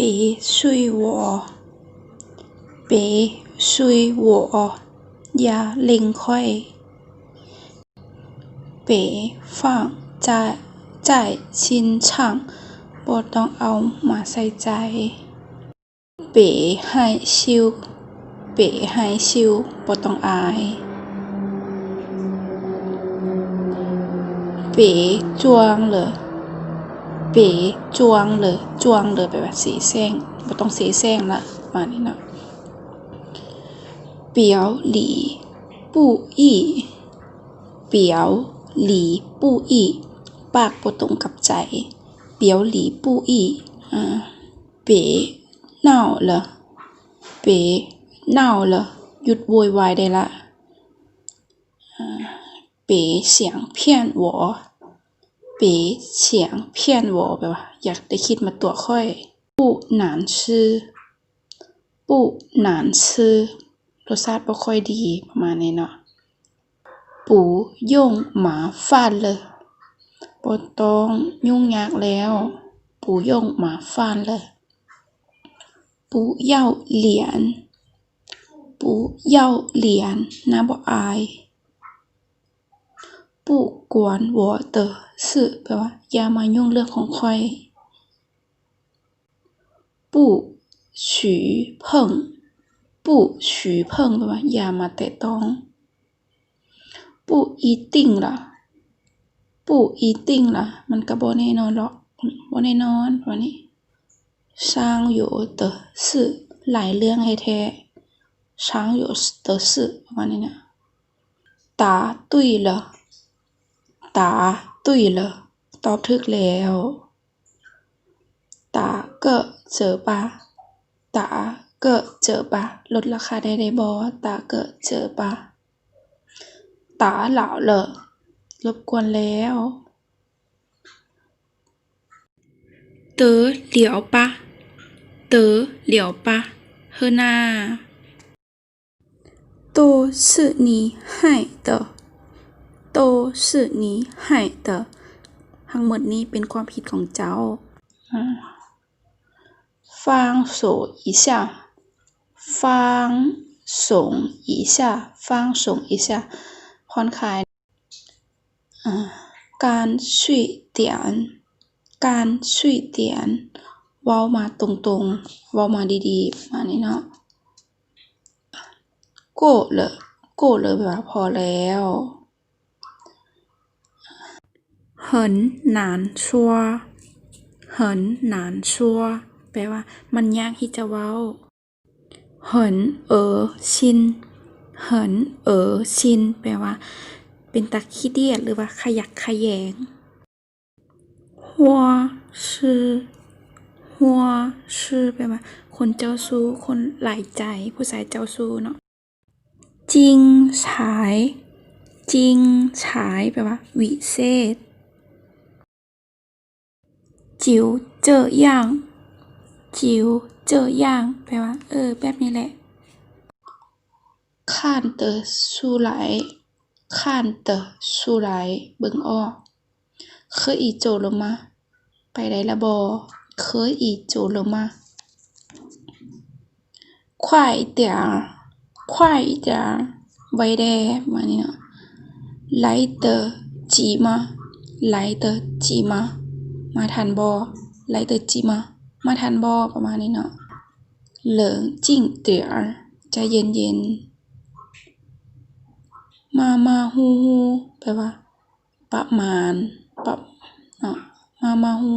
别睡我别睡我อย่าเล็งค่อย别放在心上บ่ต้องเอามาใส่ใจ别害羞别害羞บ่ต้องอาย别装了别装了装了แปลว่าเสแสร้งบ่ต้องเสแสร้งละประมาณนี้เนาะ表里不一表里不一ปากบ่ตรงกับใจ表里不一别闹了别闹了หยุดโวยวายได้ละ别想骗我别想骗我แปลว่าอยากได้คิดมาตัวค่อย不难吃不难吃รสชาติบ่ค่อยดีประมาณนี้เนาะ不用麻烦了บ่ต้องยุ่งยากแล้ว不用麻烦了不要脸不要脸น่าบ่อาย不管我的事แปลว่าอย่ามายุ่งเรื่องของข้อย不许碰不许碰แปลว่าอย่ามาแตะต้อง不一定啦不一定啦มันก็บ่แน่นอนหรอกบ่แน่นอนว่านี้常有的事หลายเรื่องให้แท้常有的事ประมาณนี้นะ答对了答对了ตอบถูกแล้ว打个折吧打个折吧ลดราคาได้บ่打个折吧打扰了รบกวนแล้ว得了吧得了吧เฮอนา都是你害的都是你害的ทั้งหมดนี้เป็นความผิดของเจ้า放手一下放手一下放手一下ผ่อนคลายการช่วยเตียนการช่วยเตียนเว้ามาตรงๆเว้ามาดีๆประมาณนี้เนาะ过了过了แปลว่าพอแล้ว很难说很难说แปลว่ามันยากที่จะเว้า很恶心很恶心แปลว่าเป็นตาขี้เดียดหรือว่าขยักขยแยง花痴花痴แปลว่าคนเจ้าชู้คนหลายใจผู้ชายเจ้าชู้เนาะจริงฉายจริงฉายแปลว่าวิเศษจิ๋วเจ๋อย่างจิ๋วเจ๋อย่างแปลว่าแบบนี้แหละ看得出来看得出来เบิ่งออก可以走了吗ไปได้ละบ่可以走了吗快点快点ไว้แด่มานี่เนาะ来得及吗来得及吗มาทันบ่来得及吗มาทันบ่ประมาณนี้เนาะ冷静点ใจเย็นๆมาฮูแปลว่าประมาณมาฮู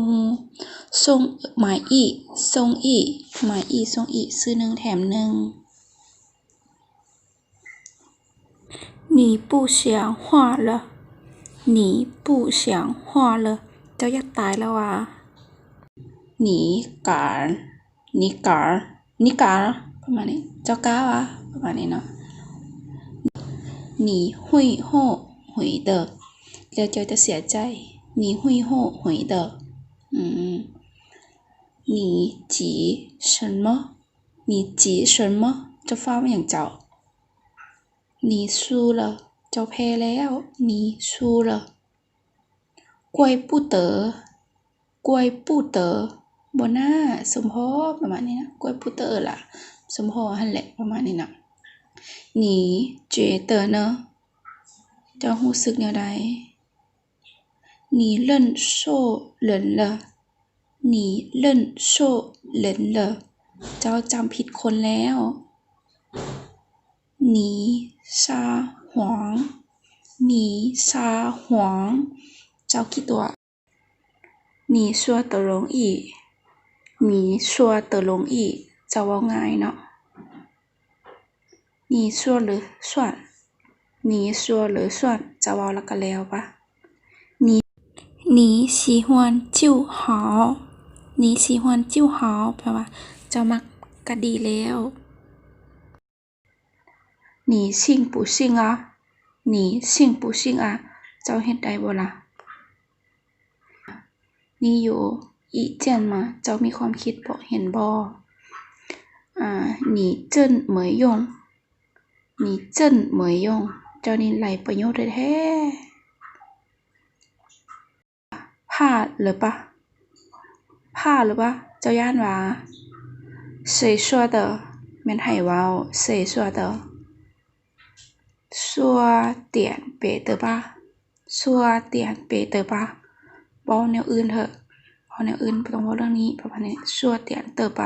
ส่งหมายอีส่งอีหมายอีส่งอีซื้อ1แถม1你不想画了你不想画了เจ้าอยากตายแล้วว่ะหนีการประมาณนี้เจ้ากล้าวะประมาณนี้เนาะ你会后悔的แล้วเจ้าจะเสียใจ你会后悔的你急什么你急什么เจ้าฟ้าวอย่างเจ้า你输了เจ้าแพ้แล้ว你输了怪不得บนหน้าสมพอประมาณนี้นะกล้วยพุเตอร์ล่ะสมพอหั่นแหละประมาณนี้นะ你觉得呢เจ้ารู้สึกแนวใด你认错人了你认错人了เจ้าจำผิดคนแล้ว你撒谎你撒谎เจ้าคิดตัว你说的容易你说的容易เจ้าเว้าง่ายเนาะ你说了算你说了算เจ้าเว้าแล้วก็แล้วปะ你喜欢就好你喜欢就好แปลว่าเจ้ามักก็ดีแล้ว你信不信啊你信不信啊เจ้าเฮ็ดได้บ่ล่ะ你有意见吗เจ้ามีความคิดบ่เห็นบ่你真没用你真没用เจ้านี่ไร้ประโยชน์แท้ๆ怕了吧怕了吧เจ้าย่านว่า谁说的แม่นไผเว้า谁说的说点别的吧说点别的吧เว้าแนวอื่นเถอะเว้าแนวอื่นบ่ต้องเว้าเรื่องนี้ประมาณนี้说点的吧